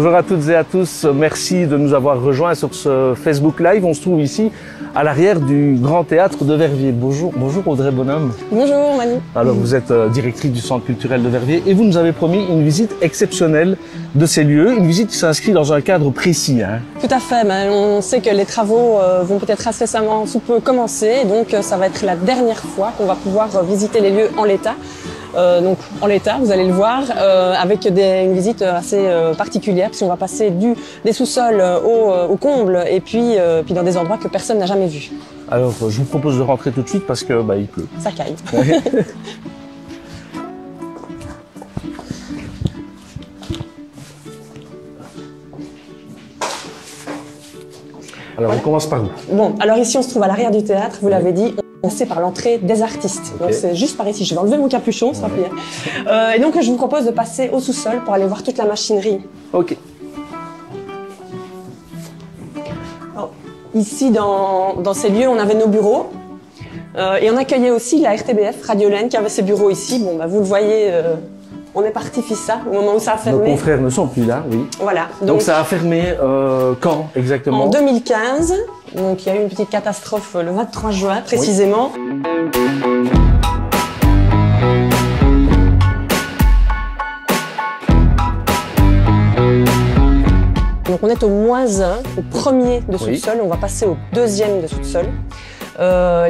Bonjour à toutes et à tous, merci de nous avoir rejoints sur ce Facebook Live. On se trouve ici à l'arrière du Grand Théâtre de Verviers. Bonjour Audrey Bonhomme. Bonjour Manu. Alors vous êtes directrice du Centre culturel de Verviers et vous nous avez promis une visite exceptionnelle de ces lieux, une visite qui s'inscrit dans un cadre précis. Tout à fait, on sait que les travaux vont peut-être incessamment sous peu commencer, donc ça va être la dernière fois qu'on va pouvoir visiter les lieux en l'état. Donc en l'état, vous allez le voir, avec une visite assez particulière, puisqu'on va passer des sous-sols au comble et puis dans des endroits que personne n'a jamais vus. Alors je vous propose de rentrer tout de suite parce que il pleut. Ça caille. Alors on commence par où? Bon, alors ici on se trouve à l'arrière du théâtre, vous l'avez dit. C'est par l'entrée des artistes. Donc c'est juste par ici. Je vais enlever mon capuchon, ça sera plus. Et donc je vous propose de passer au sous-sol pour aller voir toute la machinerie. Ok. Alors, ici dans ces lieux, on avait nos bureaux et on accueillait aussi la RTBF, Radiolène, qui avait ses bureaux ici. Bon, vous le voyez, on est parti Fissa au moment où ça a fermé. Nos confrères ne sont plus là, oui. Voilà. Donc ça a fermé quand exactement? En 2015. Donc il y a eu une petite catastrophe le 23 juin précisément. Oui. Donc on est au -1, au premier de sous-sol, on va passer au deuxième de sous-sol.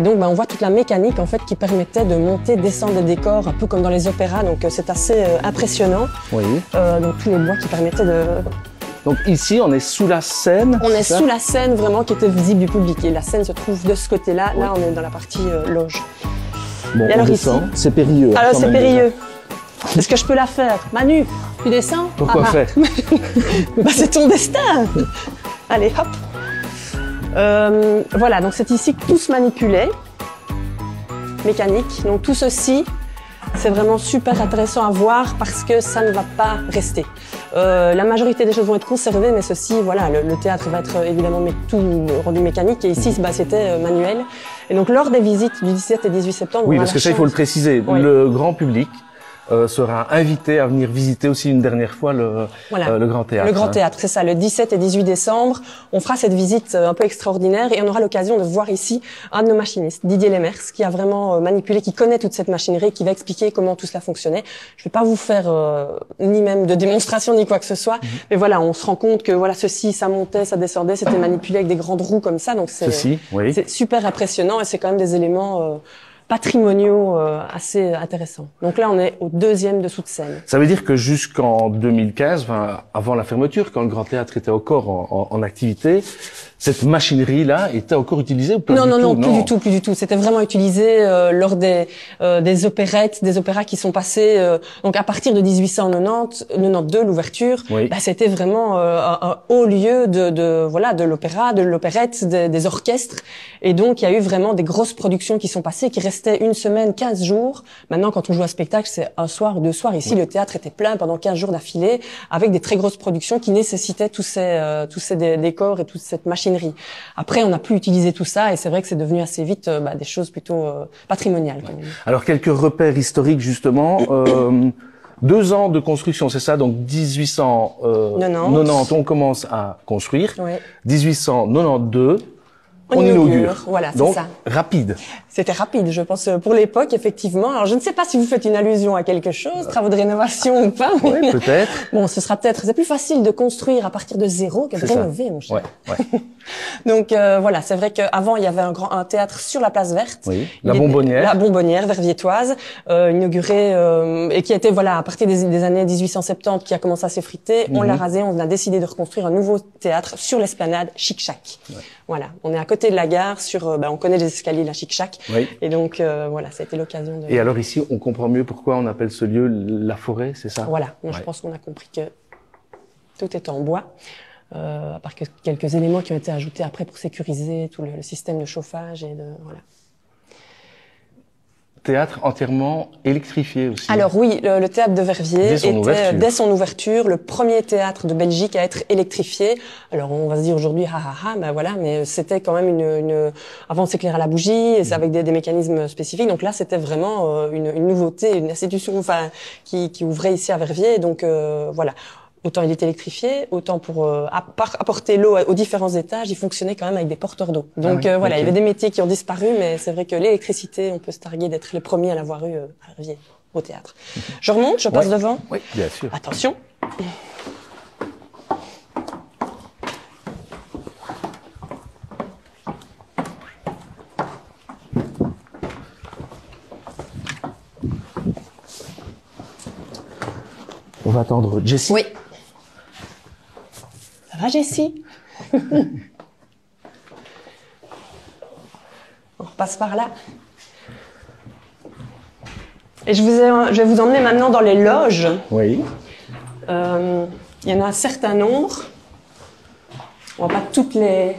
Donc on voit toute la mécanique en fait qui permettait de monter, descendre des décors un peu comme dans les opéras, donc c'est assez impressionnant. Oui. Donc tous les bois qui permettaient de... Donc ici, on est sous la scène. On est sous la scène vraiment qui était visible du public. Et la scène se trouve de ce côté-là. Là, on est dans la partie loge. Bon, et alors ici, c'est périlleux. Alors c'est périlleux. Est-ce que je peux la faire? Manu, tu descends? Pourquoi faire? C'est ton destin. Allez, hop. Voilà, donc c'est ici que tout se manipulait. Mécanique. Donc tout ceci, c'est vraiment super intéressant à voir parce que ça ne va pas rester. La majorité des choses vont être conservées, mais ceci, voilà, le théâtre va être évidemment tout rendu mécanique. Et ici, c'était manuel. Et donc, lors des visites du 17 et 18 septembre... Oui, parce que ça, il faut le préciser. Oui. Le grand public sera invité à venir visiter aussi une dernière fois le Grand Théâtre. Le Grand Théâtre, c'est ça, le 17 et 18 décembre. On fera cette visite un peu extraordinaire et on aura l'occasion de voir ici un de nos machinistes, Didier Lemers, qui a vraiment manipulé, qui connaît toute cette machinerie, qui va expliquer comment tout cela fonctionnait. Je vais pas vous faire ni même de démonstration ni quoi que ce soit, mais voilà, on se rend compte que voilà, ceci, ça montait, ça descendait, c'était manipulé avec des grandes roues comme ça, donc c'est super impressionnant et c'est quand même des éléments patrimoniaux assez intéressants. Donc là, on est au deuxième dessous de scène. Ça veut dire que jusqu'en 2015, avant la fermeture, quand le Grand Théâtre était encore en activité, cette machinerie-là était encore utilisée ou pas? Non, plus du tout. C'était vraiment utilisé lors des opérettes, des opéras qui sont passés. Donc à partir de 1892, l'ouverture, c'était vraiment un haut lieu de l'opéra, de l'opérette, des orchestres. Et donc il y a eu vraiment des grosses productions qui sont passées, qui restaient une semaine, 15 jours. Maintenant, quand on joue à spectacle, c'est un soir ou deux soirs. Ici, le théâtre était plein pendant 15 jours d'affilée, avec des très grosses productions qui nécessitaient tous ces décors et toute cette machinerie. Après, on n'a plus utilisé tout ça et c'est vrai que c'est devenu assez vite des choses plutôt patrimoniales. Quand même. Alors, quelques repères historiques, justement. 2 ans de construction, c'est ça? Donc, 1890, on commence à construire. 1892, on inaugure. Voilà, c'est donc, ça. Rapide. C'était rapide, je pense, pour l'époque, effectivement. Alors, je ne sais pas si vous faites une allusion à quelque chose, travaux de rénovation ou pas. Oui, peut-être. Bon, c'est plus facile de construire à partir de zéro que de rénover, mon cher. Ouais. Donc, voilà, c'est vrai qu'avant, il y avait un théâtre sur la place verte. Oui, la Bonbonnière. La Bonbonnière, verviétoise, inaugurée, et qui était, voilà, à partir des années 1870, qui a commencé à s'effriter. On l'a rasé, on a décidé de reconstruire un nouveau théâtre sur l'esplanade Chic-Chac. Voilà, on est à côté de la gare, on connaît les escaliers, la Chic-Chac. Oui. Et donc, voilà, ça a été l'occasion de... Et alors ici, on comprend mieux pourquoi on appelle ce lieu la forêt, c'est ça? Voilà, je pense qu'on a compris que tout est en bois, à part quelques éléments qui ont été ajoutés après pour sécuriser tout le système de chauffage et voilà. Théâtre entièrement électrifié aussi. Alors oui, le théâtre de Verviers était, dès son ouverture, le premier théâtre de Belgique à être électrifié. Alors on va se dire aujourd'hui, voilà, mais c'était quand même avant on s'éclairait à la bougie, et avec des mécanismes spécifiques. Donc là, c'était vraiment une nouveauté, une institution, qui ouvrait ici à Verviers. Donc voilà. autant il était électrifié, autant pour apporter l'eau aux différents étages, il fonctionnait quand même avec des porteurs d'eau. Donc voilà, il y avait des métiers qui ont disparu, mais c'est vrai que l'électricité, on peut se targuer d'être les premiers à l'avoir eu à Verviers, au théâtre. Je remonte, je passe devant. Oui, bien sûr. Attention. On va attendre Jessie. Oui. Ça va, Jessie? On repasse par là. Et je vais vous emmener maintenant dans les loges. Oui. Il y en a un certain nombre. On va pas toutes les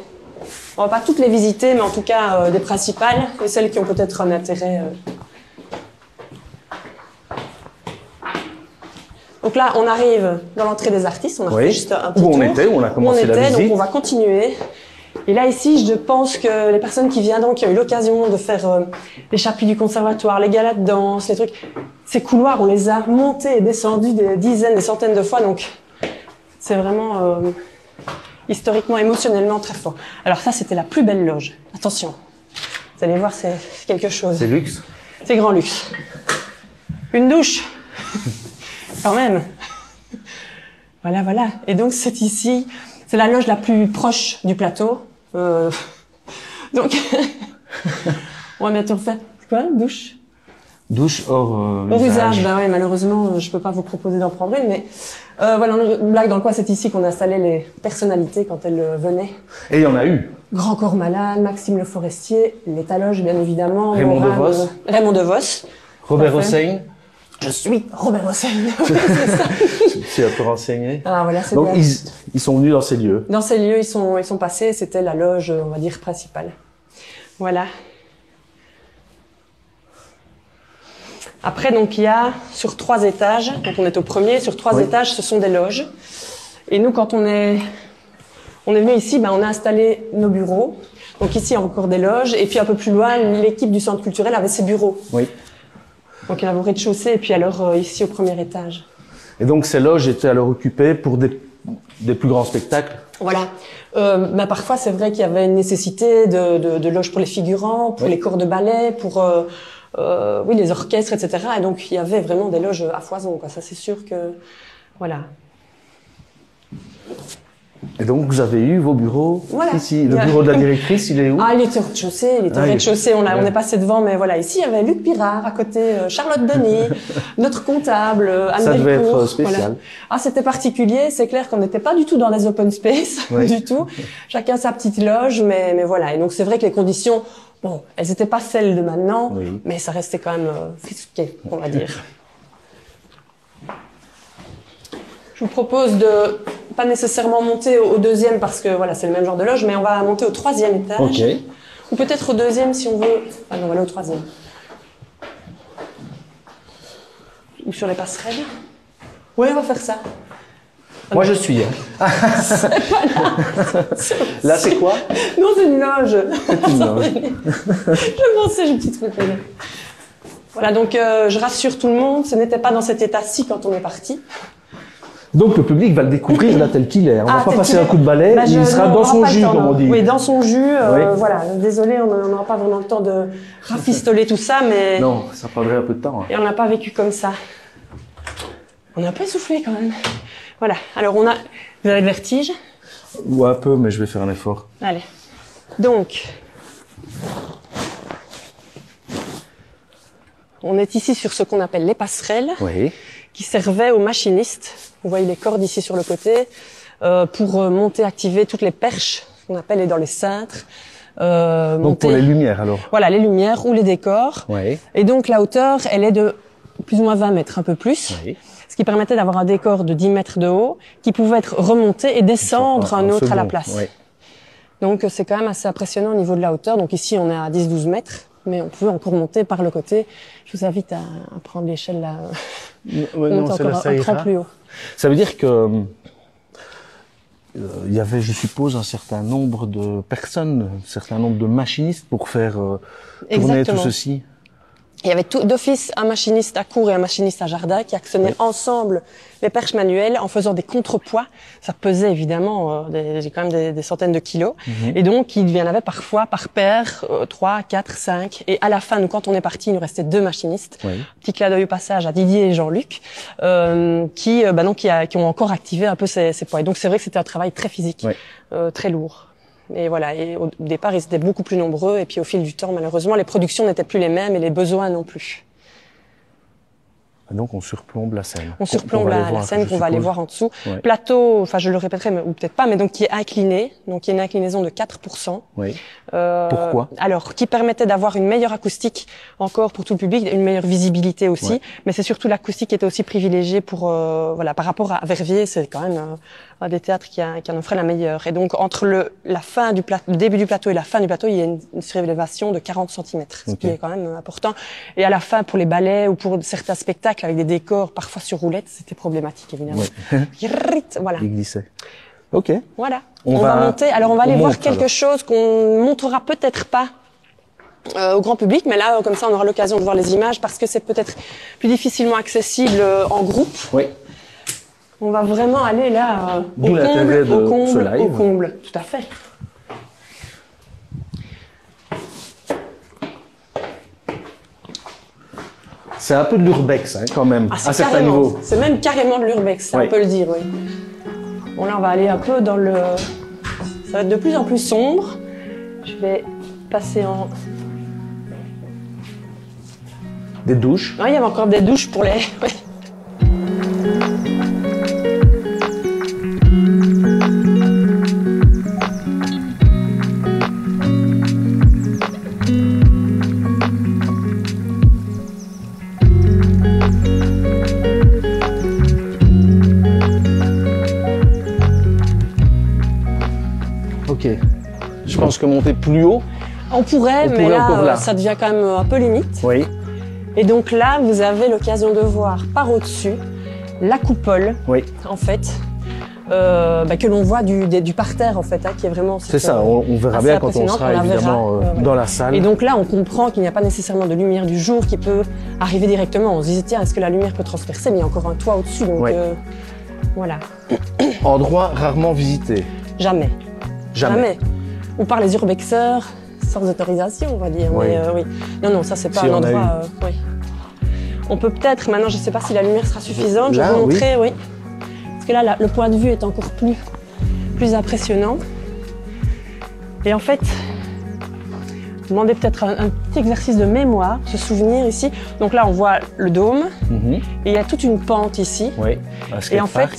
visiter, mais en tout cas des principales et celles qui ont peut-être un intérêt. Donc là, on arrive dans l'entrée des artistes. On a fait juste un petit tour. Où on était, où on a commencé la visite. Donc on va continuer. Et là, ici, je pense que les personnes qui viennent, qui ont eu l'occasion de faire les chapitres du conservatoire, les galas de danse, les trucs, ces couloirs, on les a montés et descendus des dizaines, des centaines de fois. Donc, c'est vraiment historiquement, émotionnellement très fort. Alors ça, c'était la plus belle loge. Attention, vous allez voir, c'est quelque chose. C'est luxe. C'est grand luxe. Une douche. Quand même. Voilà, voilà. Et donc, c'est ici, c'est la loge la plus proche du plateau. Donc, on va bientôt refaire. Quoi, douche? Douche hors usage. Bah ouais, malheureusement, je peux pas vous proposer d'en prendre une, mais voilà, une blague dans le coin, c'est ici qu'on installait les personnalités quand elles venaient. Et il y en a eu. Grand Corps Malade, Maxime Le Forestier, l'étaloge, bien évidemment. Raymond DeVos. Raymond DeVos. Robert Hossein. Je suis Robert Hossein. Tu as pu renseigner. Ah, voilà, donc, ils sont venus dans ces lieux. Dans ces lieux, ils sont passés. C'était la loge, on va dire, principale. Voilà. Après, donc, il y a sur 3 étages. Donc, on est au premier. Sur 3 étages, ce sont des loges. Et nous, quand on est venu ici, on a installé nos bureaux. Donc, ici, encore des loges. Et puis, un peu plus loin, l'équipe du centre culturel avait ses bureaux. Oui. Donc, il y en a au rez-de-chaussée et puis alors ici au premier étage. Et donc, ces loges étaient alors occupées pour des plus grands spectacles? Voilà. Parfois, c'est vrai qu'il y avait une nécessité de loges pour les figurants, pour les corps de ballet, pour les orchestres, etc. Et donc, il y avait vraiment des loges à foison, quoi. Ça, c'est sûr que... Voilà. Et donc, vous avez eu vos bureaux ici. Le bureau de la directrice, il est où? Ah, il était au rez-de-chaussée. Il était au rez-de-chaussée. On est passé devant, mais voilà. Ici, il y avait Luc Pirard à côté, Charlotte Denis, notre comptable, Anne Ça devait Delcourt, être spécial. Voilà. Ah, c'était particulier. C'est clair qu'on n'était pas du tout dans les open space, du tout. Chacun sa petite loge, mais voilà. Et donc, c'est vrai que les conditions, bon, elles n'étaient pas celles de maintenant, mais ça restait quand même risqué, on va dire. Je vous propose de pas nécessairement monter au deuxième parce que voilà, c'est le même genre de loge, mais on va monter au 3e étage. Ok. Ou peut-être au 2e si on veut. Ah non, on va aller au 3e. Ou sur les passerelles. Oui, on va faire ça. Moi, je suis. Là, c'est quoi? Non, c'est une loge. C'est une loge. Je pensais, je me suis trompée. Voilà, donc je rassure tout le monde, ce n'était pas dans cet état-ci quand on est parti. Donc le public va le découvrir là tel qu'il est. On va pas passer un coup de balai, il sera dans son jus, comme on dit. Oui, dans son jus. Voilà. Désolé, on n'aura pas vraiment le temps de rafistoler tout ça, mais. Non, ça prendrait un peu de temps. Et on n'a pas vécu comme ça. On est un peu essoufflé quand même. Voilà. Alors vous avez le vertige? Ouais, un peu, mais je vais faire un effort. Allez. Donc. On est ici sur ce qu'on appelle les passerelles. Oui. Qui servaient aux machinistes. Vous voyez les cordes ici sur le côté, pour monter, activer toutes les perches, qu'on appelle dans les cintres. Donc pour les lumières alors? Voilà, les lumières ou les décors. Oui. Et donc la hauteur, elle est de plus ou moins 20 mètres, un peu plus. Oui. Ce qui permettait d'avoir un décor de 10 mètres de haut, qui pouvait être remonté et descendre un autre à la place. Oui. Donc c'est quand même assez impressionnant au niveau de la hauteur. Donc ici on est à 10-12 mètres, mais on peut encore monter par le côté. Je vous invite à prendre l'échelle là. Non, c'est là, ça ira. Plus haut. Ça veut dire que il y avait, je suppose, un certain nombre de personnes, un certain nombre de machinistes pour faire tourner tout ceci. Il y avait d'office un machiniste à cour et un machiniste à jardin qui actionnaient ensemble les perches manuelles en faisant des contrepoids. Ça pesait évidemment quand même des centaines de kilos. Et donc, il y en avait parfois par paire 3, 4, 5. Et à la fin, nous, quand on est parti, il nous restait 2 machinistes. Petit clin d'œil au passage à Didier et Jean-Luc qui ont encore activé un peu ces poids. Et donc, c'est vrai que c'était un travail très physique, très lourd. Et voilà, et au départ, ils étaient beaucoup plus nombreux, et puis au fil du temps, malheureusement, les productions n'étaient plus les mêmes et les besoins non plus. Donc on surplombe la Seine. On surplombe la Seine qu'on va aller voir en dessous. Plateau, enfin je le répéterai, ou peut-être pas, mais donc qui est incliné, donc il y a une inclinaison de 4%. Pourquoi? Alors, qui permettait d'avoir une meilleure acoustique encore pour tout le public, une meilleure visibilité aussi, mais c'est surtout l'acoustique qui était aussi privilégiée pour, voilà, par rapport à Verviers, c'est quand même un des théâtres qui en offrait la meilleure. Et donc entre le début du plateau et la fin du plateau, il y a une surélévation de 40 cm, ce qui est quand même important. Et à la fin, pour les ballets ou pour certains spectacles avec des décors parfois sur roulettes, c'était problématique évidemment. Voilà. Il glissait. Ok. Voilà. On va monter. Alors on va aller voir quelque chose qu'on montrera peut-être pas au grand public, mais là comme ça on aura l'occasion de voir les images parce que c'est peut-être plus difficilement accessible en groupe. Oui. On va vraiment aller là au comble, tout à fait. C'est un peu de l'urbex quand même, à certains niveaux. C'est même carrément de l'urbex, on peut le dire, oui. Bon là on va aller un peu dans le... Ça va être de plus en plus sombre. Je vais passer en... Des douches. Oui, il y avait encore des douches pour les... Ok. Je pense que monter plus haut... On pourrait, mais là, ça devient quand même un peu limite. Oui. Et donc là, vous avez l'occasion de voir par au-dessus la coupole, en fait, que l'on voit du parterre, en fait, qui est vraiment... C'est ça, on verra bien quand on sera évidemment dans la salle. Et donc là, on comprend qu'il n'y a pas nécessairement de lumière du jour qui peut arriver directement. On se disait, tiens, est-ce que la lumière peut transpercer? Mais il y a encore un toit au-dessus, donc voilà. Endroit rarement visité. Jamais. Jamais. Ou par les urbexeurs, sans autorisation, on va dire. Mais oui. Non, ça, c'est pas un endroit... On peut peut-être, maintenant, je ne sais pas si la lumière sera suffisante, je vais vous montrer, Parce que là, le point de vue est encore plus impressionnant. Et en fait, demander peut-être un petit exercice de mémoire, se souvenir ici. Donc là, on voit le dôme, et il y a toute une pente ici. Oui, et en fait,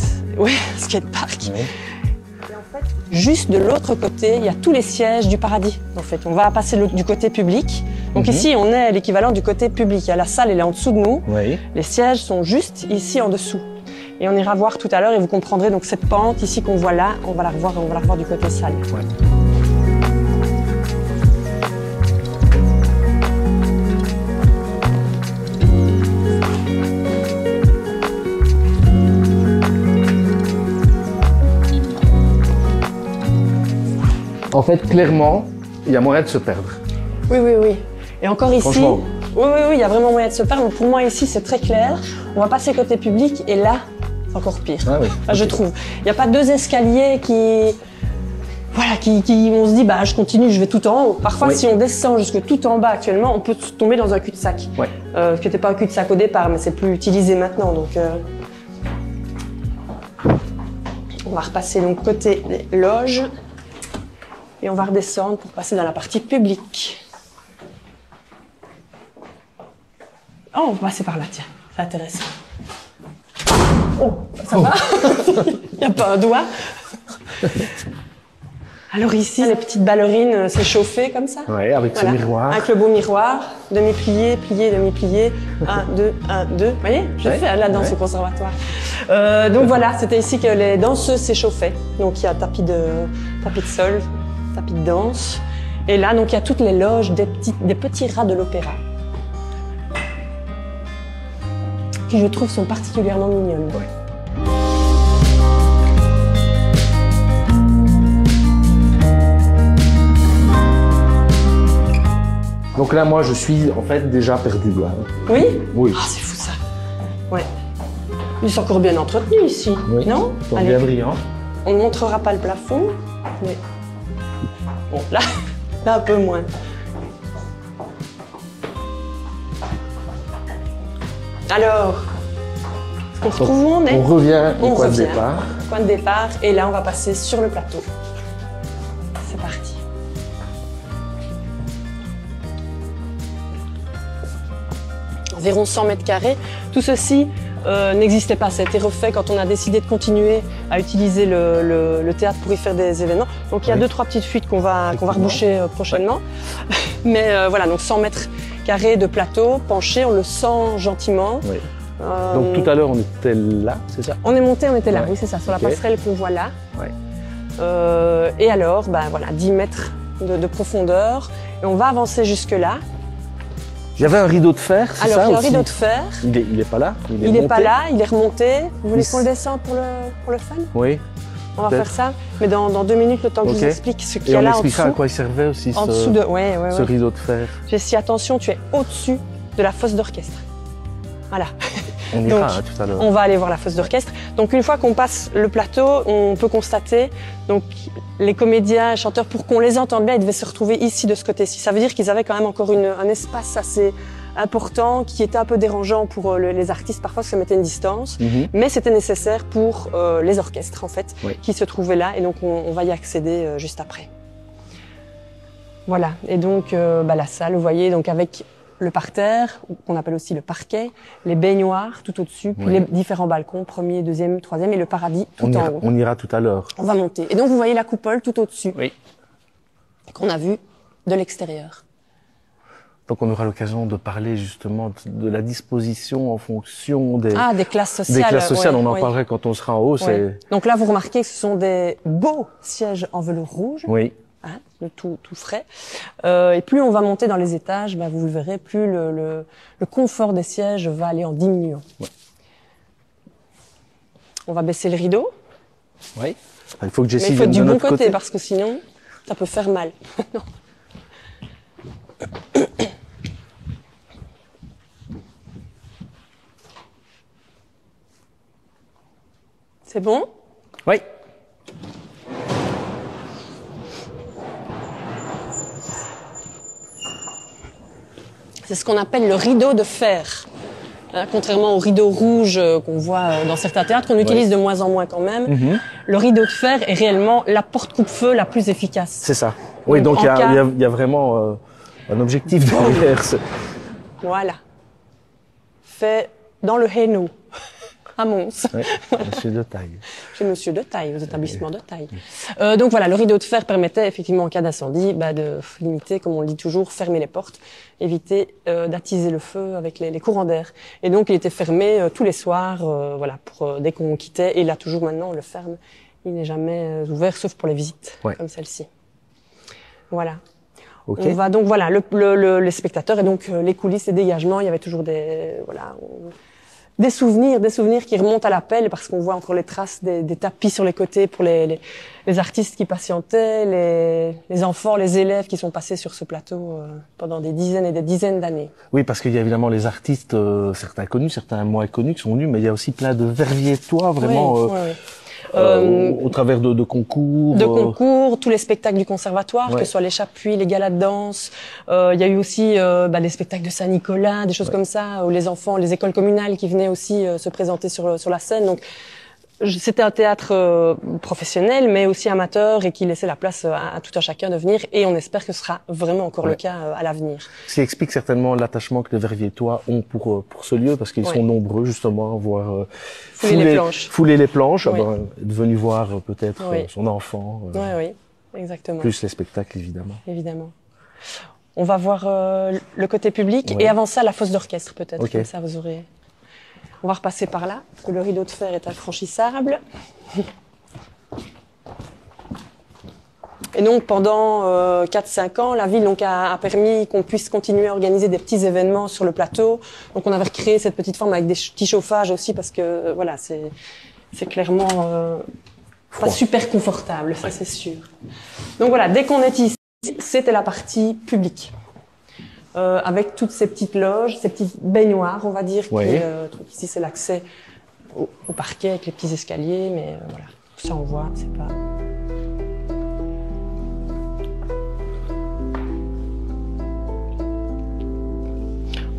skatepark. Et en fait, juste de l'autre côté, il y a tous les sièges du paradis. En fait, on va passer du côté public. Donc ici, on est l'équivalent du côté public. Il y a la salle, elle est en dessous de nous. Les sièges sont juste ici en dessous. Et on ira voir tout à l'heure et vous comprendrez donc cette pente ici qu'on voit là, on va la revoir du côté salle. En fait, clairement, il y a moyen de se perdre. Oui. Et encore ici, oui, il y a vraiment moyen de se perdre. Donc pour moi ici, c'est très clair. On va passer côté public et là, c'est encore pire. Je trouve. Il n'y a pas 2 escaliers qui on se dit, je continue, je vais tout en haut. Parfois, si on descend jusque tout en bas actuellement, on peut tomber dans un cul-de-sac. Ce qui n'était pas un cul-de-sac au départ, mais c'est plus utilisé maintenant. Donc, on va repasser donc côté des loges et on va redescendre pour passer dans la partie publique. Oh, on va passer par là, tiens, c'est intéressant. Oh, ça va? Il n'y a pas un doigt. Alors ici, les petites ballerines s'échauffaient comme ça. Oui, avec ce miroir. Avec le beau miroir, demi-plié, plié, demi-plié, 1, 2, 1, 2. Vous voyez, je fais la danse au conservatoire. Donc voilà, c'était ici que les danseuses s'échauffaient. Donc il y a tapis de sol, tapis de danse. Et là, donc il y a toutes les loges des petits rats de l'opéra. Qui je trouve sont particulièrement mignonnes. Donc là, moi, je suis en fait déjà perdu. Là. Oui? Oui. Ah, c'est fou ça. Ouais. Ils sont encore bien entretenus ici, oui. Non? Ils sont bien brillants. On ne montrera pas le plafond, mais bon, là un peu moins. Alors, on se retrouve où on est? On revient au coin de départ. Coin de départ, et là on va passer sur le plateau. C'est parti. Environ 100 mètres carrés. Tout ceci n'existait pas, ça a été refait quand on a décidé de continuer à utiliser le théâtre pour y faire des événements. Donc il y a 2-3 petites fuites qu'on va reboucher prochainement. Mais voilà, donc 100 mètres carrés de plateau, penché, on le sent gentiment. Oui. Donc tout à l'heure on était là, c'est ça? On était là, oui c'est ça, sur la passerelle qu'on voit là. Ouais. Et alors, voilà, 10 mètres de profondeur, et on va avancer jusque là. Il y avait un rideau de fer, c'est ça? Alors, il y a un rideau de fer. Il est pas là? Il n'est pas là, il est remonté. Vous voulez qu'on le descende pour le fun? Oui. On va faire ça, mais dans 2 minutes, le temps que je vous explique ce qu'il y a là en dessous. Et on expliquera à quoi il servait aussi ce rideau de fer. J'ai si attention, tu es au-dessus de la fosse d'orchestre. Voilà. On ira tout à l'heure. On va aller voir la fosse d'orchestre. Donc une fois qu'on passe le plateau, on peut constater donc les comédiens et chanteurs, pour qu'on les entende bien, ils devaient se retrouver ici de ce côté-ci. Ça veut dire qu'ils avaient quand même encore un espace assez important qui était un peu dérangeant pour les artistes parfois, parce que ça mettait une distance, mais c'était nécessaire pour les orchestres en fait, qui se trouvaient là, et donc on va y accéder juste après. Voilà, et donc la salle, vous voyez, donc avec le parterre, qu'on appelle aussi le parquet, les baignoires tout au-dessus, puis les différents balcons, premier, deuxième, troisième, et le paradis tout en haut. On ira tout à l'heure. On va monter. Et donc vous voyez la coupole tout au-dessus, qu'on a vue de l'extérieur. Donc on aura l'occasion de parler justement de la disposition en fonction des classes sociales. Des classes sociales, on en parlerait quand on sera en haut. Donc là, vous remarquez que ce sont des beaux sièges en velours rouge. Oui. Tout frais. Et plus on va monter dans les étages, vous le verrez, plus le confort des sièges va aller en diminuant. Ouais. On va baisser le rideau. Oui. Il faut que Jessie vienne de notre côté. Mais il faut du bon côté, parce que sinon, ça peut faire mal. C'est bon? Oui. C'est ce qu'on appelle le rideau de fer. Contrairement au rideau rouge qu'on voit dans certains théâtres, qu'on utilise de moins en moins quand même, le rideau de fer est réellement la porte coupe-feu la plus efficace. C'est ça. Oui, donc il y a vraiment un objectif derrière. Voilà. Fait dans le Hainaut, à Mons. Oui, Monsieur de Taille. Chez Monsieur de Taille, aux établissements de Taille. Donc voilà, le rideau de fer permettait effectivement en cas d'incendie de limiter, comme on le dit toujours, fermer les portes, éviter d'attiser le feu avec les courants d'air. Et donc il était fermé tous les soirs, pour dès qu'on quittait. Et là toujours maintenant on le ferme. Il n'est jamais ouvert sauf pour les visites comme celle-ci. Voilà. Okay. On va donc les spectateurs et donc les coulisses, les dégagements. Il y avait toujours des souvenirs qui remontent à l'appel, parce qu'on voit encore les traces des tapis sur les côtés pour les artistes qui patientaient, les enfants, les élèves qui sont passés sur ce plateau pendant des dizaines et des dizaines d'années. Oui, parce qu'il y a évidemment les artistes, certains connus, certains moins connus qui sont venus, mais il y a aussi plein de verviétois vraiment au travers de concours. De concours, tous les spectacles du conservatoire, que ce soit les chapuis, les galas de danse. Il y a eu aussi les spectacles de Saint-Nicolas, des choses comme ça, où les enfants, les écoles communales qui venaient aussi se présenter sur la scène. Donc c'était un théâtre professionnel, mais aussi amateur, et qui laissait la place à tout un chacun de venir. Et on espère que ce sera vraiment encore le cas à l'avenir. Ce qui explique certainement l'attachement que les Verviétois ont pour ce lieu, parce qu'ils sont nombreux justement à voir fouler les planches, être venus voir peut-être son enfant. Oui, exactement. Plus les spectacles, évidemment. Évidemment. On va voir le côté public, et avant ça, la fosse d'orchestre peut-être. Comme ça, vous aurez... On va repasser par là, parce que le rideau de fer est infranchissable. Et donc, pendant 4-5 ans, la ville a permis qu'on puisse continuer à organiser des petits événements sur le plateau. Donc, on avait recréé cette petite forme avec des petits chauffages aussi, parce que, c'est clairement pas super confortable, ça c'est sûr. Donc voilà, dès qu'on est ici, c'était la partie publique. avec toutes ces petites loges, ces petites baignoires, on va dire. Ouais. Truc ici, c'est l'accès au parquet avec les petits escaliers, mais voilà, tout ça on voit, c'est pas...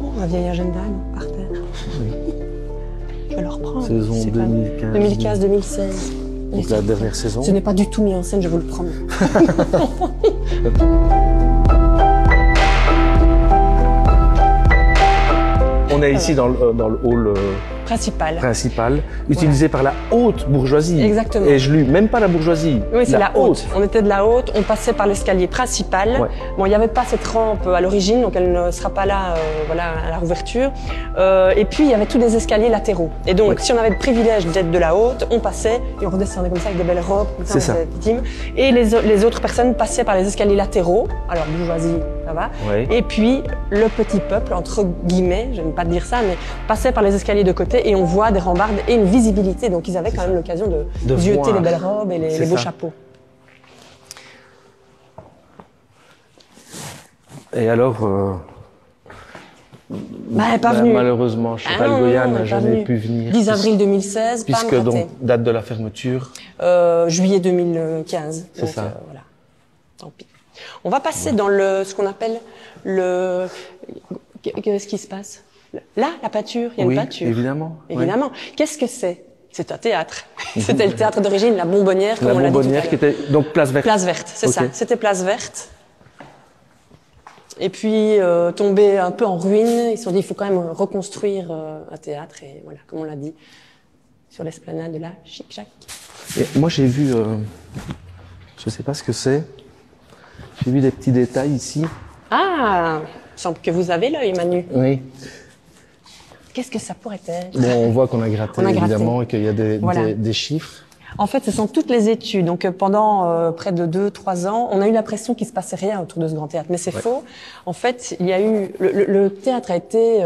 Oh, un vieil agenda, non, par terre. Oui. Je vais le reprendre. Saison 2015-2016. Donc la dernière saison. Ce n'est pas du tout mis en scène, je vous le promets. On est ici dans le hall principal, utilisé par la haute bourgeoisie. Exactement. Et je lis même pas la bourgeoisie. Oui, c'est la haute. On était de la haute, on passait par l'escalier principal. Ouais. Bon, il n'y avait pas cette rampe à l'origine, donc elle ne sera pas là voilà, à la rouverture. Et puis, il y avait tous des escaliers latéraux. Et donc, si on avait le privilège d'être de la haute, on passait et on redescendait comme ça avec des belles robes. C'est ça. Et les autres personnes passaient par les escaliers latéraux. Alors, bourgeoisie, ça va. Ouais. Et puis, le petit peuple, entre guillemets, je n'aime pas dire ça, mais passait par les escaliers de côté et on voit des rambardes et une visibilité. Donc, ils avaient quand même l'occasion de zioter les belles robes et les beaux chapeaux. Et alors, malheureusement, Cheval Goya n'a jamais pu venir. 10 avril 2016, puisque donc, date de la fermeture juillet 2015. C'est ça. Voilà. Tant pis. On va passer dans ce qu'on appelle le... Qu'est-ce qui se passe? Là, la peinture, il y a une peinture. Évidemment. Évidemment. Oui. Qu'est-ce que c'est? C'est un théâtre. C'était le théâtre d'origine, la Bonbonnière, comme on l'a dit tout à l'heure. La Bonbonnière qui était donc Place Verte. Place Verte, c'est ça. C'était Place Verte. Et puis, tombé un peu en ruine, ils se sont dit, il faut quand même reconstruire un théâtre. Et voilà, comme on l'a dit, sur l'esplanade de la Chic-Chac. Moi, j'ai vu, je sais pas ce que c'est, j'ai vu des petits détails ici. Ah, il semble que vous avez l'œil, Manu. Oui. Qu'est-ce que ça pourrait être? Bon, on voit qu'on a gratté, évidemment, et qu'il y a des chiffres. En fait, ce sont toutes les études. Donc, pendant près de 2-3 ans, on a eu l'impression qu'il se passait rien autour de ce grand théâtre. Mais c'est faux. En fait, il y a eu... Le théâtre a été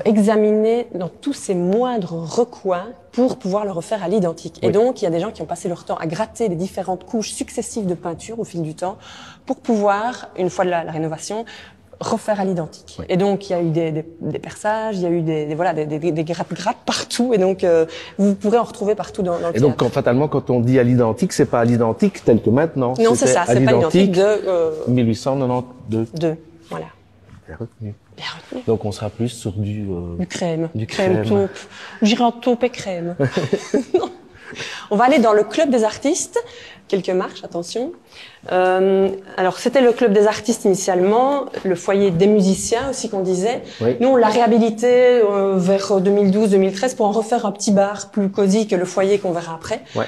examiné dans tous ses moindres recoins pour pouvoir le refaire à l'identique. Et donc, il y a des gens qui ont passé leur temps à gratter les différentes couches successives de peinture au fil du temps pour pouvoir, une fois de la rénovation, refaire à l'identique. Oui. Et donc, il y a eu des perçages, il y a eu des gratte-gratte partout. Et donc, vous pourrez en retrouver partout dans le théâtre. Et donc, fatalement, quand on dit à l'identique, c'est pas à l'identique tel que maintenant. Non, c'est ça, c'est pas l'identique de... 1892. Voilà. Bien retenu. Bien retenu. Donc, on sera plus sur du crème. Du crème. Taupe. J'irai en taupe et crème. Non. On va aller dans le club des artistes. Quelques marches, attention. Alors, c'était le club des artistes initialement, le foyer des musiciens aussi qu'on disait. Oui. Nous, on l'a réhabilité vers 2012-2013 pour en refaire un petit bar plus cosy que le foyer qu'on verra après. Ouais.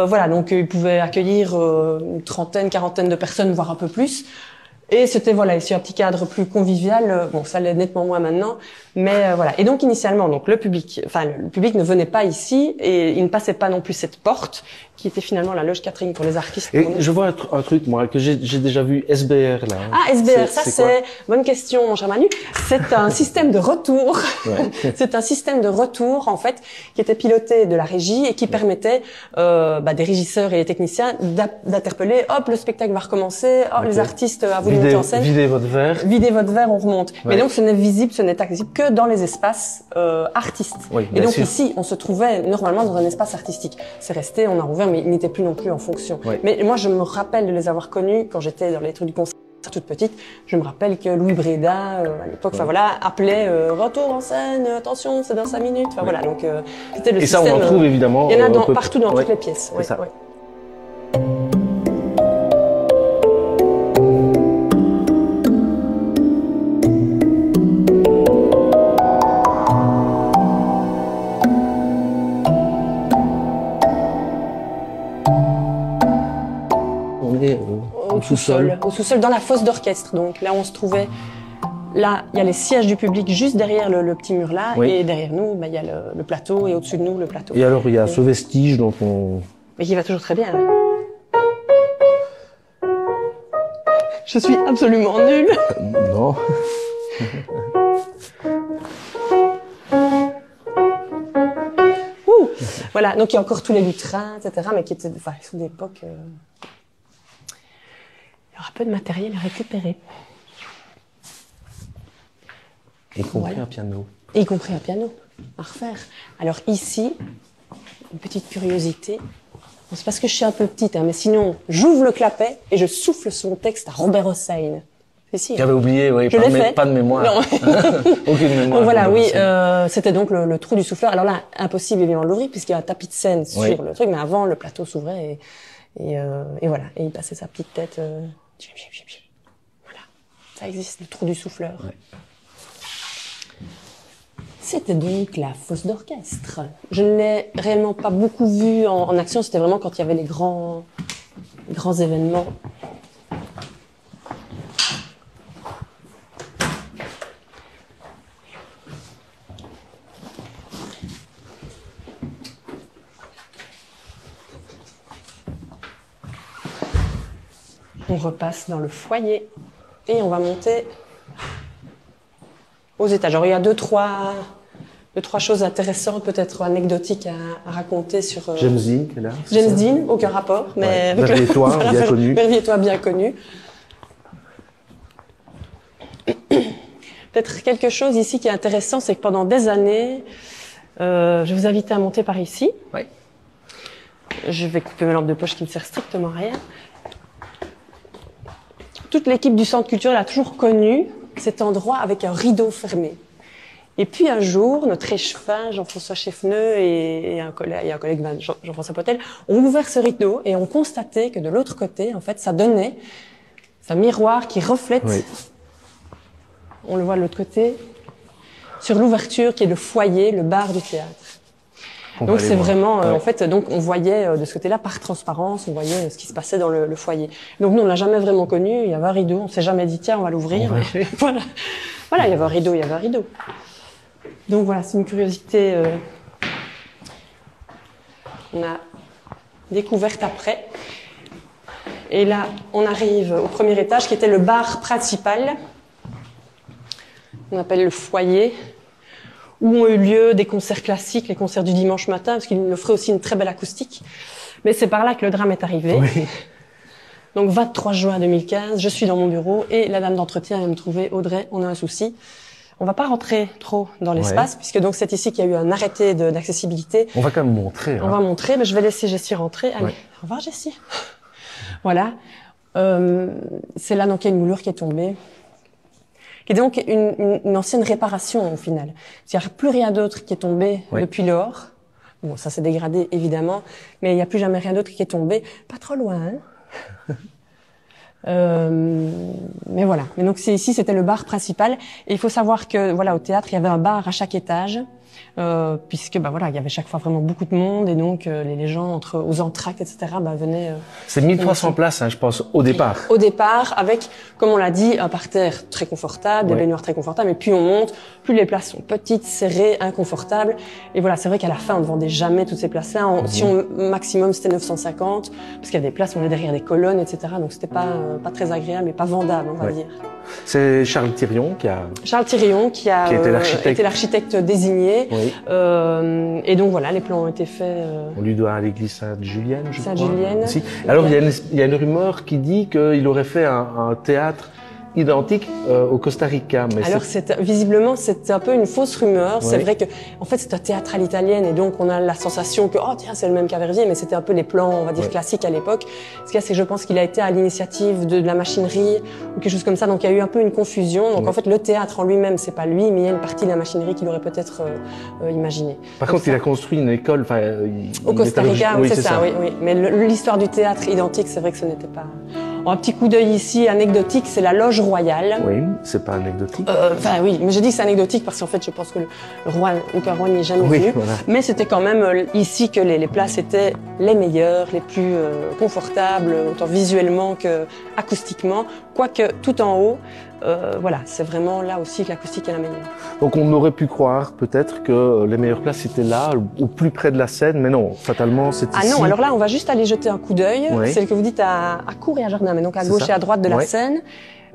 Voilà, donc il pouvait accueillir une trentaine, quarantaine de personnes, voire un peu plus. Et c'était voilà ici un petit cadre plus convivial. Bon, ça l'est nettement moins maintenant, mais voilà. Et donc initialement, donc le public ne venait pas ici et il ne passait pas non plus cette porte qui était finalement la loge Catherine pour les artistes. Et je vois un truc moi que j'ai déjà vu, SBR là. Ah, SBR, ça c'est bonne question, mon cher Manu. C'est un système de retour. Ouais. C'est un système de retour en fait qui était piloté de la régie et qui permettait des régisseurs et des techniciens d'interpeller. Hop, le spectacle va recommencer. Oh, les artistes à vous monter en scène. Videz votre verre. Videz votre verre, on remonte. Ouais. Mais donc ce n'est visible, ce n'est accessible que dans les espaces artistes. Oui, et donc ici, on se trouvait normalement dans un espace artistique. C'est resté, on a rouvert, mais il n'était plus non plus en fonction. Oui. Mais moi, je me rappelle de les avoir connus quand j'étais dans les trucs du concert toute petite. Je me rappelle que Louis Bréda, à l'époque, enfin voilà, appelait retour en scène, attention, c'est dans 5 minutes. Enfin voilà, donc c'était le système. Et ça, on en trouve évidemment. Il y en a partout dans toutes les pièces. C'est ça. Au sous-sol, dans la fosse d'orchestre. Donc là, on se trouvait. Là, il y a les sièges du public juste derrière le petit mur là, et derrière nous, il y a le plateau, et au-dessus de nous, le plateau. Et alors, il y a ce vestige dont on... Mais qui va toujours très bien. Je suis absolument nulle. Non. Voilà, donc il y a encore tous les lutrins, etc., mais qui étaient, enfin, ils sont d'époque... Il y aura peu de matériel à récupérer. Y compris un piano. Y compris un piano à refaire. Alors ici, une petite curiosité. C'est parce que je suis un peu petite, hein, mais sinon, j'ouvre le clapet et je souffle son texte à Robert Hossein. J'avais oublié, oui, pas de mémoire. Non. Aucune mémoire. Donc voilà, oui, c'était donc le trou du souffleur. Alors là, impossible évidemment de l'ouvrir puisqu'il y a un tapis de scène sur le truc, mais avant, le plateau s'ouvrait et voilà. Et il passait sa petite tête. Voilà, ça existe, le trou du souffleur. Ouais. C'était donc la fosse d'orchestre. Je ne l'ai réellement pas beaucoup vue en action, c'était vraiment quand il y avait les grands événements. On repasse dans le foyer et on va monter aux étages. Alors il y a deux, trois choses intéressantes, peut-être anecdotiques à raconter sur... James Dean, qui est là. James Dean, aucun rapport, mais... Ouais. Verviers-toi, voilà, bien connu. Verviers-toi, bien connu. Peut-être quelque chose ici qui est intéressant, c'est que pendant des années, je vous invite à monter par ici. Oui. Je vais couper ma lampe de poche qui ne sert strictement à rien. Toute l'équipe du centre culturel a toujours connu cet endroit avec un rideau fermé. Et puis un jour, notre échevin, Jean-François Cheffneux et un collègue, Jean-François Potel, ont ouvert ce rideau et ont constaté que de l'autre côté, en fait, ça donnait un miroir qui reflète, on le voit de l'autre côté, sur l'ouverture qui est le foyer, le bar du théâtre. Donc c'est vraiment, en fait, donc on voyait de ce côté-là, par transparence, on voyait ce qui se passait dans le foyer. Donc nous, on l'a jamais vraiment connu. Il y avait un rideau, on s'est jamais dit tiens, on va l'ouvrir. Voilà, il y avait un rideau, Donc voilà, c'est une curiosité. On a découverte après. Et là, on arrive au premier étage, qui était le bar principal. On appelle le foyer, où ont eu lieu des concerts classiques, les concerts du dimanche matin, parce qu'il offrait aussi une très belle acoustique. Mais c'est par là que le drame est arrivé. Oui. Donc 23 juin 2015, je suis dans mon bureau et la dame d'entretien vient me trouver. Audrey, on a un souci. On va pas rentrer trop dans l'espace, puisque donc c'est ici qu'il y a eu un arrêté d'accessibilité. On va quand même montrer. On va montrer, mais je vais laisser Jessie rentrer. Allez, au revoir Jessie. Voilà. C'est là donc il y a une moulure qui est tombée. Qui est donc une ancienne réparation au final. Il n'y a plus rien d'autre qui est tombé depuis lors. Bon, ça s'est dégradé évidemment, mais il n'y a plus jamais rien d'autre qui est tombé. Pas trop loin, hein. Mais voilà. Mais donc ici, c'était le bar principal. Et il faut savoir que voilà, au théâtre, il y avait un bar à chaque étage. Puisque voilà, il y avait chaque fois vraiment beaucoup de monde et donc les gens aux entractes, etc. venaient. C'est 1300 places, hein, je pense, au départ. Au départ, avec, comme on l'a dit, un parterre très confortable, des baignoires très confortables. Et puis on monte, plus les places sont petites, serrées, inconfortables. Et voilà, c'est vrai qu'à la fin, on ne vendait jamais toutes ces places-là. Si maximum, c'était 950, parce qu'il y a des places où on est derrière des colonnes, etc. Donc c'était pas très agréable et pas vendable, on va dire. C'est Charles Thirion qui a été l'architecte désigné. Oui. Et donc voilà, les plans ont été faits. On lui doit à l'église Sainte-Julienne, je crois. Sainte-Julienne. Si. Alors il y a une rumeur qui dit qu'il aurait fait un théâtre identique au Costa Rica. Mais alors visiblement c'est un peu une fausse rumeur. C'est vrai que en fait c'est un théâtre à l'italienne et donc on a la sensation que oh tiens c'est le même qu'à Verviers, mais c'était un peu les plans on va dire classiques à l'époque. Ce qu'il y a c'est que je pense qu'il a été à l'initiative de la machinerie ou quelque chose comme ça, donc il y a eu un peu une confusion. Donc en fait le théâtre en lui-même c'est pas lui, mais il y a une partie de la machinerie qu'il aurait peut-être imaginé. Par contre il a construit une école. Au Costa Rica, oui, c'est ça. Oui. Mais l'histoire du théâtre identique, c'est vrai que ce n'était pas. Un petit coup d'œil ici, anecdotique, c'est la loge royale. Oui, c'est pas anecdotique. Oui, mais je dis que c'est anecdotique parce qu'en fait, je pense que le roi, aucun roi n'y est jamais venu. Voilà. Mais c'était quand même ici que les places étaient les meilleures, les plus confortables, autant visuellement que acoustiquement. Quoique tout en haut, voilà, c'est vraiment là aussi que l'acoustique est la meilleure. Donc on aurait pu croire peut-être que les meilleures places étaient là, au plus près de la scène, mais non, fatalement c'est ici. Ah non, alors là on va juste aller jeter un coup d'œil. C'est ce que vous dites à cour et à jardin, mais donc à gauche et à droite de la scène.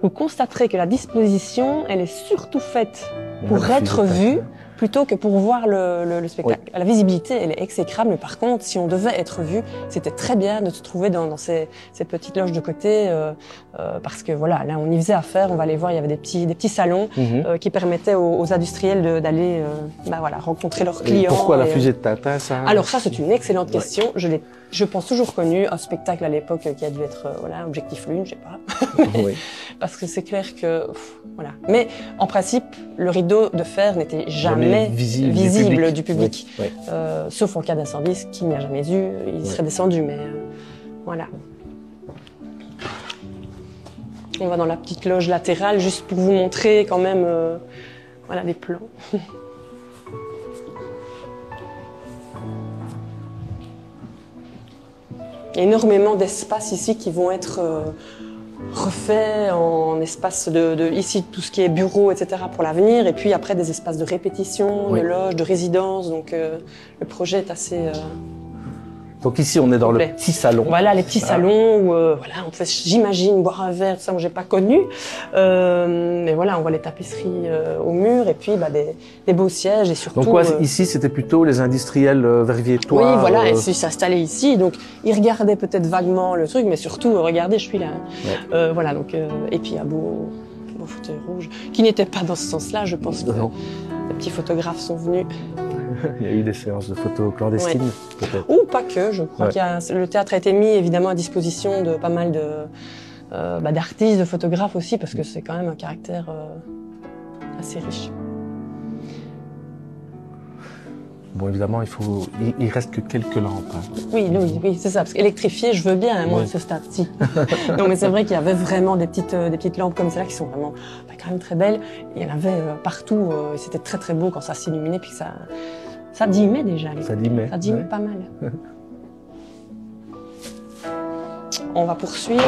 Vous constaterez que la disposition, elle est surtout faite pour être vue plutôt que pour voir le spectacle. Oui. La visibilité, elle est exécrable, mais par contre, si on devait être vu, c'était très bien de se trouver dans ces petites loges de côté, parce que voilà, là, on y faisait affaire, on va aller voir, il y avait des petits salons qui permettaient aux industriels d'aller voilà, rencontrer leurs clients. Et pourquoi la fusée de Tintin, ça? Alors ça, c'est une excellente question. Je pense toujours connu un spectacle à l'époque qui a dû être voilà, Objectif Lune, je sais pas. Oui. Parce que c'est clair que voilà. Mais en principe, le rideau de fer n'était jamais visible du public. Oui. Oui. Sauf en cas d'incendie, ce qu'il n'y a jamais eu, il serait descendu. Mais voilà. On va dans la petite loge latérale juste pour vous montrer quand même voilà, les plans. Il y a énormément d'espaces ici qui vont être refaits en espace ici, tout ce qui est bureau, etc. pour l'avenir. Et puis après, des espaces de répétition, de loge, de résidence. Donc le projet est assez... Donc ici, on est dans le petit salon. Voilà, les petits salons où voilà, on fait, j'imagine, boire un verre, ça, moi, j'ai pas connu. Mais voilà, on voit les tapisseries au mur et puis des beaux sièges et surtout... Donc ici, c'était plutôt les industriels verviers-toits. Oui, voilà, ils s'installaient ici. Donc, ils regardaient peut-être vaguement le truc, mais surtout, regardez, je suis là. Ouais. Voilà, donc... et puis, un beau fauteuil rouge, qui n'était pas dans ce sens-là, je pense que les petits photographes sont venus. Il y a eu des séances de photos clandestines, peut-être. Ou pas que, je crois que le théâtre a été mis évidemment à disposition de pas mal d'artistes, de photographes aussi, parce que c'est quand même un caractère assez riche. Bon, évidemment, il reste que quelques lampes. Hein. Oui, c'est ça, parce qu'électrifier, je veux bien, moi, à ce stade-ci. Non, mais c'est vrai qu'il y avait vraiment des petites lampes comme celle-là qui sont vraiment quand même très belles. Il y en avait partout, et c'était très très beau quand ça s'illuminait, puis ça dimait déjà. Ça dimait. Ça dimait pas mal. On va poursuivre.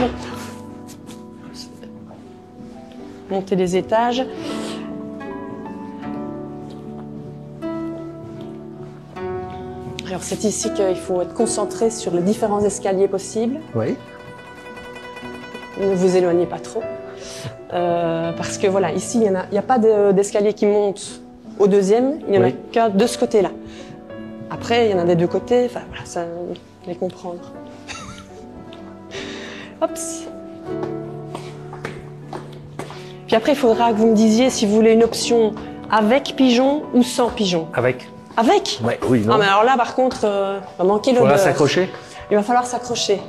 Monter les étages. Alors c'est ici qu'il faut être concentré sur les différents escaliers possibles. Oui. Ne vous éloignez pas trop. Parce que voilà, ici, il n'y a pas d'escalier qui monte au deuxième, il n'y en a qu'un de ce côté-là. Après, il y en a des deux côtés, enfin voilà, ça, les comprendre. Hop. Puis après, il faudra que vous me disiez si vous voulez une option avec pigeon ou sans pigeon. Avec. Avec? Ouais, oui, non. Ah, mais alors là, par contre, va manquer l'odeur. Il faudra s'accrocher? Il va falloir s'accrocher.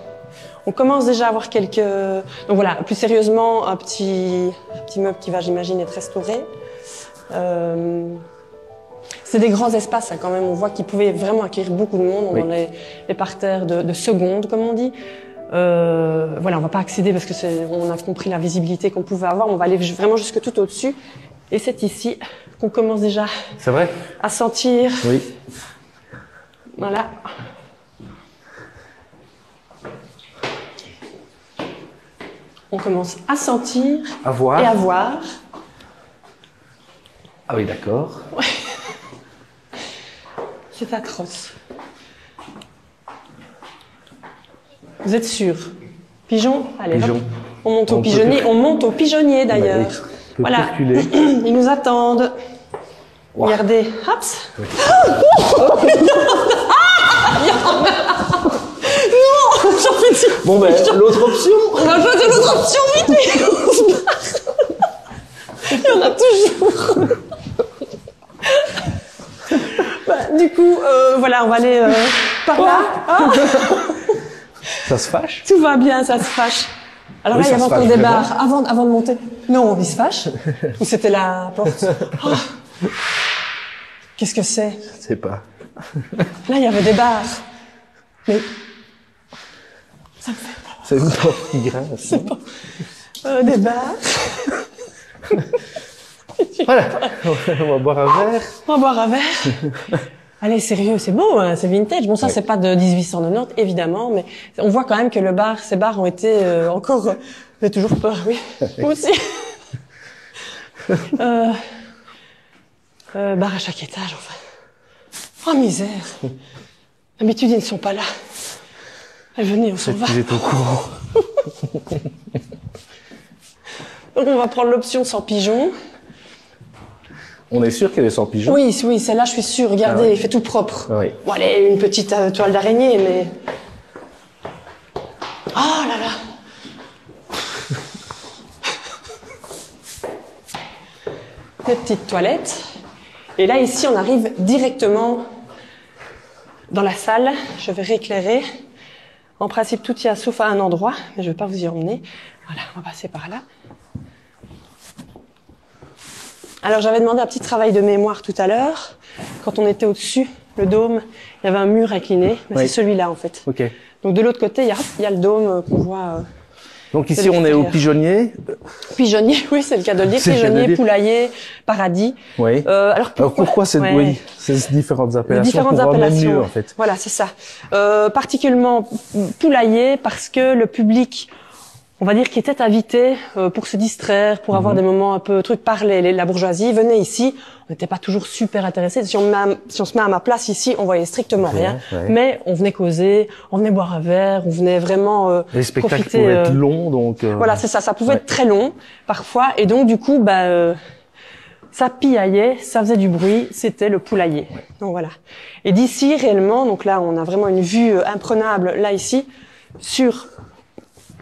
On commence déjà à avoir quelques... Donc voilà, plus sérieusement, un petit meuble qui va, j'imagine, être restauré. C'est des grands espaces, hein, quand même. On voit qu'ils pouvaient vraiment accueillir beaucoup de monde. On dans les parterres de seconde, comme on dit. Voilà, on va pas accéder parce que on a compris la visibilité qu'on pouvait avoir. On va aller vraiment jusque tout au-dessus. Et c'est ici qu'on commence déjà à sentir. Oui. Voilà. On commence à sentir à voir. Et à voir. Ah oui, d'accord. Ouais. C'est atroce. Vous êêtes sûr? Pigeon? Allez, pigeon. Hop. On monte au pigeonnier. On monte au pigeonnier d'ailleurs. Voilà. Ils nous attendent. Wow. Regardez. Hops. Oui. Non, j'en fais dire. Bon ben, l'autre option. On va choisir l'autre option, vite. Il y en a toujours. Du coup, voilà, on va aller par là. Ça se fâche? Tout va bien, ça se fâche. Alors là, il y avait encore des barres avant de monter. Non, il se fâche. Ou c'était la porte? Oh. Qu'est-ce que c'est? Je sais pas. Là, il y avait des barres. Mais ça me fait peur. C'est une porte qui grince. Des barres. Voilà, on va boire un verre. On va boire un verre. Allez, sérieux, c'est beau, hein, c'est vintage. Bon, ça, c'est pas de 1890, évidemment, mais on voit quand même que ces bars ont été encore... J'ai toujours peur, oui. Moi aussi. Bar à chaque étage, enfin. Oh, misère. D'habitude, ils ne sont pas là. Venez, on s'en va. Vous êtes au courant. Donc, on va prendre l'option sans pigeon. On est sûr qu'elle est sans pigeon? Oui, oui, celle-là, je suis sûre. Regardez, il fait tout propre. Oui. Bon, allez, une petite toile d'araignée, mais... Oh là là! Des petites toilettes. Et là, ici, on arrive directement dans la salle. Je vais rééclairer. En principe, tout y a sauf à un endroit, mais je ne vais pas vous y emmener. Voilà, on va passer par là. Alors, j'avais demandé un petit travail de mémoire tout à l'heure. Quand on était au-dessus, le dôme, il y avait un mur incliné. Oui. C'est celui-là, en fait. Okay. Donc, de l'autre côté, il y a le dôme qu'on voit... Donc ici, on est au pigeonnier. Pigeonnier, oui, c'est le cas de le dire. Pigeonnier, poulailler, paradis. Oui. Alors pourquoi ces différentes appellations pour voir même mieux, en fait. Voilà, c'est ça. Particulièrement poulailler parce que le public, on va dire, qui était invité pour se distraire, pour avoir des moments un peu trucs par la bourgeoisie, venait ici. On n'était pas toujours super intéressés. Si on se met à ma place ici, on voyait strictement rien. Mais on venait causer, on venait boire un verre, on venait vraiment les spectacles pouvaient être longs, donc... Voilà, c'est ça. Ça pouvait être très long, parfois. Et donc, du coup, ça piaillait, ça faisait du bruit. C'était le poulailler. Donc, voilà. Et d'ici, réellement, donc là, on a vraiment une vue imprenable, là, ici, sur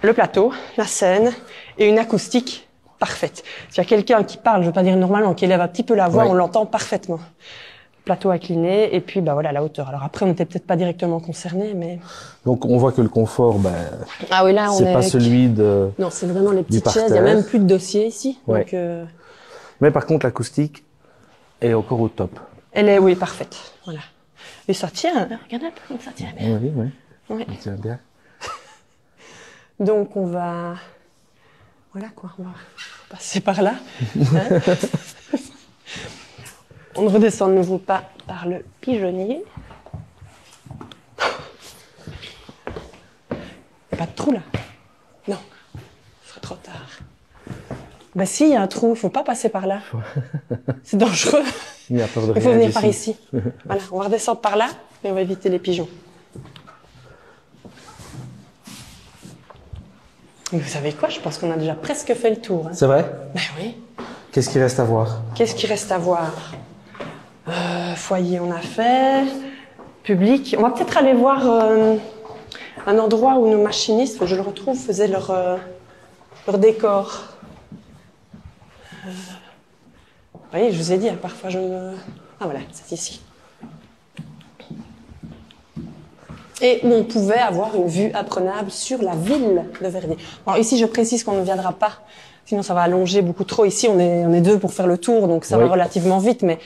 le plateau, la scène et une acoustique parfaite. S'il y a quelqu'un qui parle, je veux pas dire normalement, qui élève un petit peu la voix, on l'entend parfaitement. Plateau incliné et puis voilà la hauteur. Alors après on n'était peut-être pas directement concernés, mais donc on voit que le confort, ah oui là on c'est pas celui de non c'est vraiment les petites chaises. Il y a même plus de dossier ici. Donc mais par contre l'acoustique est encore au top. Elle est oui parfaite. Voilà. Et ça tient. Regardez un peu comme ça tient bien. Oui. Ça tient bien. Donc on va voilà quoi, on va passer par là. Hein. On ne redescend de nouveau pas par le pigeonnier. Il n'y a pas de trou là? Non, ce serait trop tard. Ben si, il y a un trou, il ne faut pas passer par là. C'est dangereux. Il faut venir par ici. Voilà, on va redescendre par là et on va éviter les pigeons. Mais vous savez quoi? Je pense qu'on a déjà presque fait le tour. Hein. C'est vrai? Ben oui. Qu'est-ce qu'il reste à voir? Qu'est-ce qu'il reste à voir? Foyer, on a fait. Public. On va peut-être aller voir un endroit où nos machinistes, je le retrouve, faisaient leur décor. Vous voyez, je vous ai dit, hein, parfois je me... Ah voilà, c'est ici. Et où on pouvait avoir une vue apprenable sur la ville de Vernier. Alors ici, je précise qu'on ne viendra pas, sinon ça va allonger beaucoup trop. Ici, on est deux pour faire le tour, donc ça va relativement vite, mais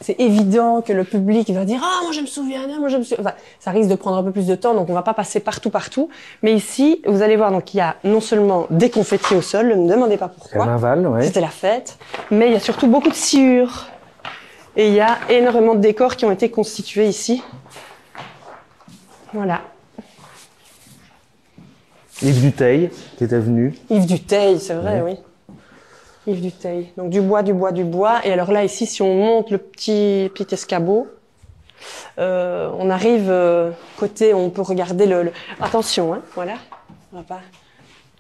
c'est évident que le public va dire « Ah, moi je me souviens, moi je me souviens... » Enfin, ça risque de prendre un peu plus de temps, donc on va pas passer partout. Mais ici, vous allez voir, donc il y a non seulement des confettis au sol, ne me demandez pas pourquoi. Carnaval, C'était la fête. Mais il y a surtout beaucoup de sciures. Et il y a énormément de décors qui ont été constitués ici. Voilà. Yves Duteil, qui était venu. Yves Duteil, c'est vrai, oui. Yves Duteil. Donc du bois. Et alors là, ici, si on monte le petit escabeau, on arrive côté, on peut regarder attention, hein, voilà. On va pas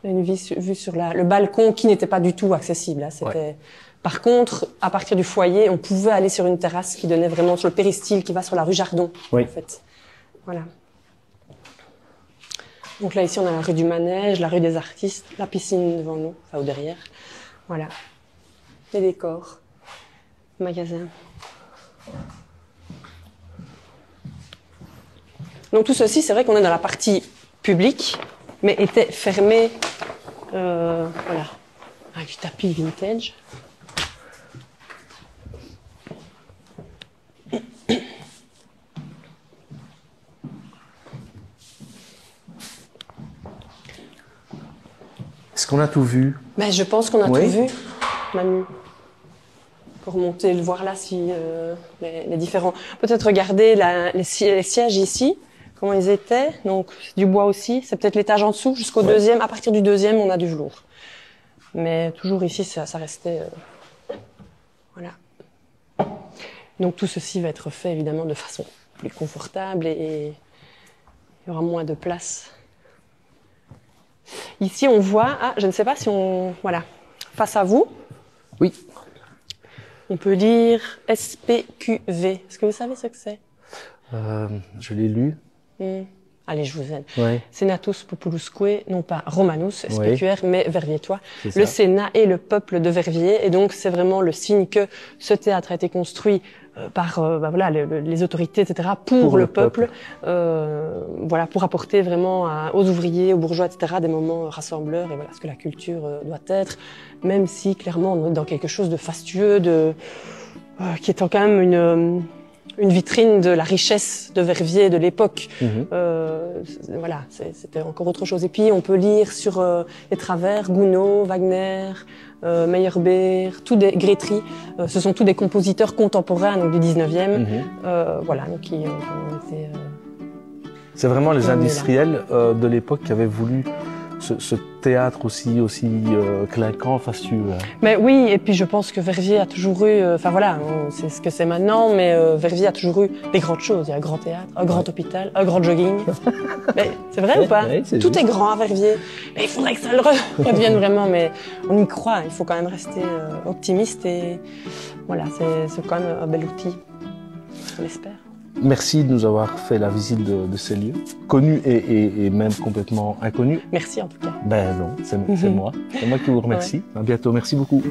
une vue sur le balcon qui n'était pas du tout accessible. Hein, c'était. Par contre, à partir du foyer, on pouvait aller sur une terrasse qui donnait vraiment sur le péristyle qui va sur la rue Jardon, en fait. Voilà. Donc là, ici, on a la rue du Manège, la rue des Artistes, la piscine devant nous, enfin, ou derrière. Voilà. Les décors. Magasin. Donc tout ceci, c'est vrai qu'on est dans la partie publique, mais était fermé, voilà, avec du tapis vintage. Est-ce qu'on a tout vu? Ben, je pense qu'on a tout vu, Manu. Pour monter, le voir là, si les différents... Peut-être regarder les sièges ici, comment ils étaient. Donc, du bois aussi. C'est peut-être l'étage en dessous, jusqu'au deuxième. À partir du deuxième, on a du velours. Mais toujours ici, ça restait... Voilà. Donc, tout ceci va être fait, évidemment, de façon plus confortable et il y aura moins de place. Ici, on voit, je ne sais pas si on... Voilà, face à vous. Oui. On peut lire SPQV. Est-ce que vous savez ce que c'est? Je l'ai lu. Allez, je vous aide. Ouais. Senatus populusque, non pas Romanus, SPQR, mais Verviers-toi. Le ça. Sénat et le peuple de Verviers. Et donc, c'est vraiment le signe que ce théâtre a été construit par voilà, les autorités, etc., pour le peuple. Voilà, pour apporter vraiment aux ouvriers, aux bourgeois, etc., des moments rassembleurs. Et voilà ce que la culture doit être, même si, clairement, on est dans quelque chose de fastueux, qui est quand même une vitrine de la richesse de Verviers de l'époque. Voilà, c'était encore autre chose. Et puis, on peut lire sur les travers, Gounod, Wagner, Meyerbeer, Grétry. Ce sont tous des compositeurs contemporains donc du 19e. Voilà, donc qui ont été... C'est vraiment les industriels de l'époque qui avaient voulu ce théâtre aussi clinquant, fastueux. Mais oui, et puis je pense que Verviers a toujours eu, enfin voilà, c'est ce que c'est maintenant, mais Verviers a toujours eu des grandes choses. Il y a un grand théâtre, un grand hôpital, un grand jogging. Mais c'est vrai ou pas? Tout est grand à Verviers. Mais il faudrait que ça le redevienne vraiment, mais on y croit. Il faut quand même rester optimiste et voilà, c'est quand même un bel outil. On l'espère. Merci de nous avoir fait la visite de ces lieux, connus et même complètement inconnus. Merci en tout cas. Ben non, c'est moi. C'est moi qui vous remercie. À bientôt, merci beaucoup.